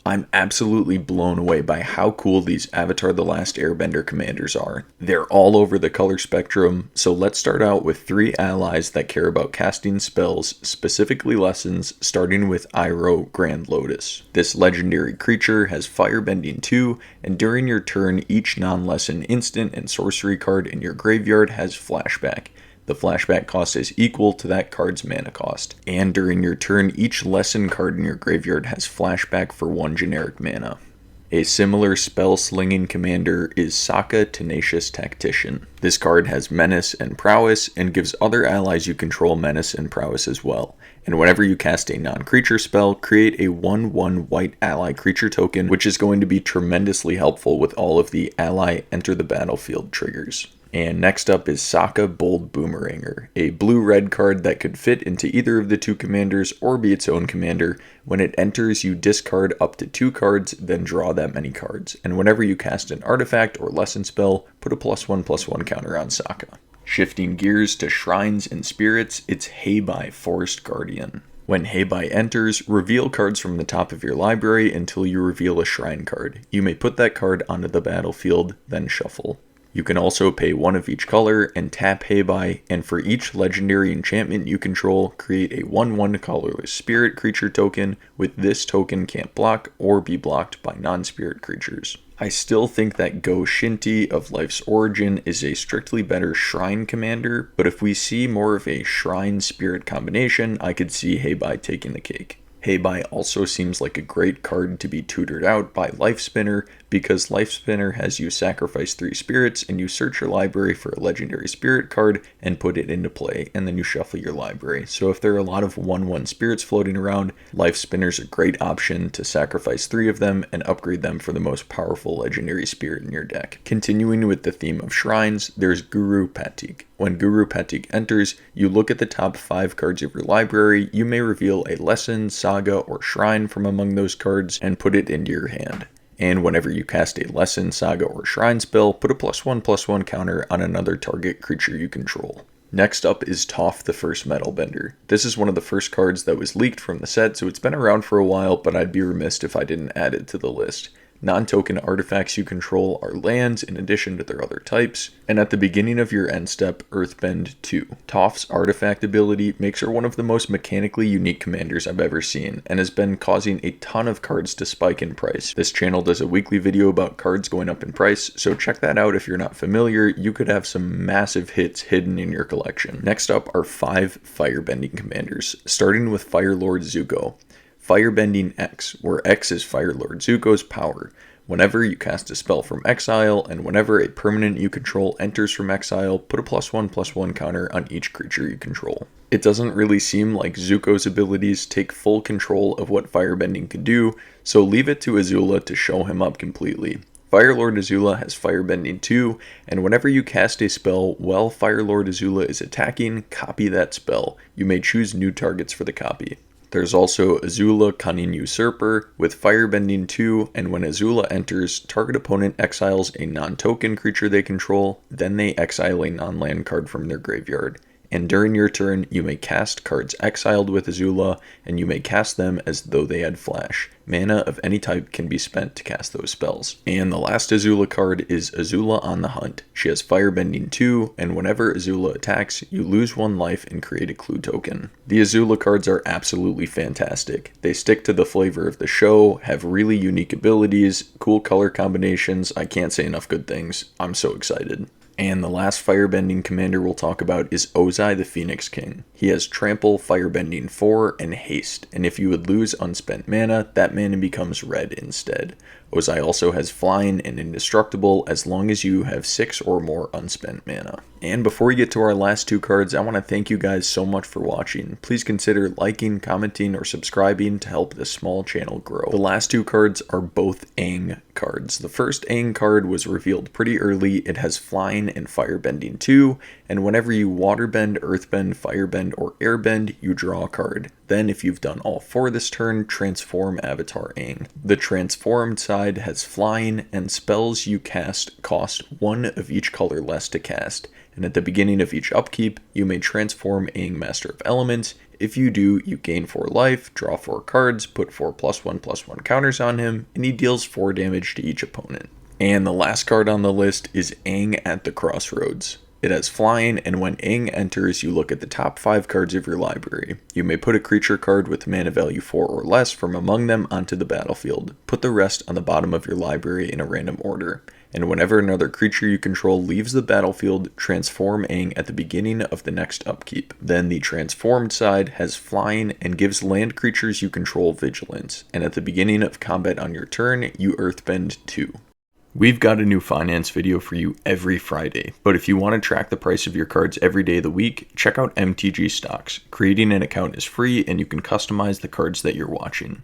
I'm absolutely blown away by how cool these Avatar The Last Airbender commanders are. They're all over the color spectrum, so let's start out with 3 allies that care about casting spells, specifically lessons, starting with Iroh Grand Lotus. This legendary creature has Firebending 2, and during your turn, each non-lesson instant and sorcery card in your graveyard has Flashback. The flashback cost is equal to that card's mana cost. And during your turn, each lesson card in your graveyard has flashback for 1 generic mana. A similar spell-slinging commander is Sokka Tenacious Tactician. This card has menace and prowess, and gives other allies you control menace and prowess as well. And whenever you cast a non-creature spell, create a 1/1 white ally creature token, which is going to be tremendously helpful with all of the ally enter the battlefield triggers. And next up is Sokka Bold Boomeranger, a blue-red card that could fit into either of the 2 commanders or be its own commander. When it enters, you discard up to 2 cards, then draw that many cards. And whenever you cast an artifact or lesson spell, put a +1/+1 counter on Sokka. Shifting gears to shrines and spirits, it's Hei Bai Forest Guardian. When Hei Bai enters, reveal cards from the top of your library until you reveal a shrine card. You may put that card onto the battlefield, then shuffle. You can also pay 1 of each color and tap Hei Bai, and for each legendary enchantment you control, create a 1/1 colorless spirit creature token. With this token can't block or be blocked by non-spirit creatures. I still think that Go Shinti of Life's Origin is a strictly better shrine commander, but if we see more of a shrine spirit combination, I could see Hei Bai taking the cake. Hei Bai also seems like a great card to be tutored out by Life Spinner, because Life Spinner has you sacrifice 3 spirits and you search your library for a legendary spirit card and put it into play, and then you shuffle your library. So if there are a lot of 1/1 spirits floating around, Life Spinner's a great option to sacrifice 3 of them and upgrade them for the most powerful legendary spirit in your deck. Continuing with the theme of shrines, there's Guru Pathik. When Guru Pathik enters, you look at the top 5 cards of your library. You may reveal a lesson, saga, or shrine from among those cards and put it into your hand. And whenever you cast a lesson, saga, or shrine spell, put a +1/+1 counter on another target creature you control. Next up is Toph the First Metalbender. This is one of the first cards that was leaked from the set, so it's been around for a while, but I'd be remiss if I didn't add it to the list. Non-token artifacts you control are lands in addition to their other types, and at the beginning of your end step, Earthbend 2. Toph's artifact ability makes her one of the most mechanically unique commanders I've ever seen, and has been causing a ton of cards to spike in price. This channel does a weekly video about cards going up in price, so check that out if you're not familiar. You could have some massive hits hidden in your collection. Next up are 5 firebending commanders, starting with Firelord Zuko. Firebending X, where X is Firelord Zuko's power. Whenever you cast a spell from exile, and whenever a permanent you control enters from exile, put a +1/+1 counter on each creature you control. It doesn't really seem like Zuko's abilities take full control of what Firebending could do, so leave it to Azula to show him up completely. Firelord Azula has Firebending 2, and whenever you cast a spell while Firelord Azula is attacking, copy that spell. You may choose new targets for the copy. There's also Azula Cunning Usurper with Firebending 2, and when Azula enters, target opponent exiles a non-token creature they control, then they exile a non-land card from their graveyard. And during your turn, you may cast cards exiled with Azula, and you may cast them as though they had flash. Mana of any type can be spent to cast those spells. And the last Azula card is Azula on the Hunt. She has Firebending 2, and whenever Azula attacks, you lose 1 life and create a clue token. The Azula cards are absolutely fantastic. They stick to the flavor of the show, have really unique abilities, cool color combinations. I can't say enough good things. I'm so excited. And the last firebending commander we'll talk about is Ozai the Phoenix King. He has Trample, Firebending 4, and Haste, and if you would lose unspent mana, that mana becomes red instead. Ozai also has Flying and Indestructible as long as you have 6 or more unspent mana. And before we get to our last 2 cards, I want to thank you guys so much for watching. Please consider liking, commenting, or subscribing to help this small channel grow. The last 2 cards are both Aang cards. The first Aang card was revealed pretty early. It has Flying and Firebending 2, and whenever you Waterbend, Earthbend, Firebend, or Airbend, you draw a card. Then, if you've done all 4 this turn, transform Avatar Aang. The transformed side has Flying, and spells you cast cost 1 of each color less to cast. And at the beginning of each upkeep, you may transform Aang Master of Elements If you do, you gain 4 life, draw 4 cards, put 4 +1/+1 counters on him, and he deals 4 damage to each opponent. And the last card on the list is Aang at the Crossroads. It has flying, and when Aang enters, you look at the top 5 cards of your library. You may put a creature card with mana value 4 or less from among them onto the battlefield. Put the rest on the bottom of your library in a random order. And whenever another creature you control leaves the battlefield, transform Aang at the beginning of the next upkeep. Then the transformed side has flying and gives land creatures you control vigilance. And at the beginning of combat on your turn, you earthbend 2. We've got a new finance video for you every Friday, but if you want to track the price of your cards every day of the week, check out MTG Stocks. Creating an account is free and you can customize the cards that you're watching.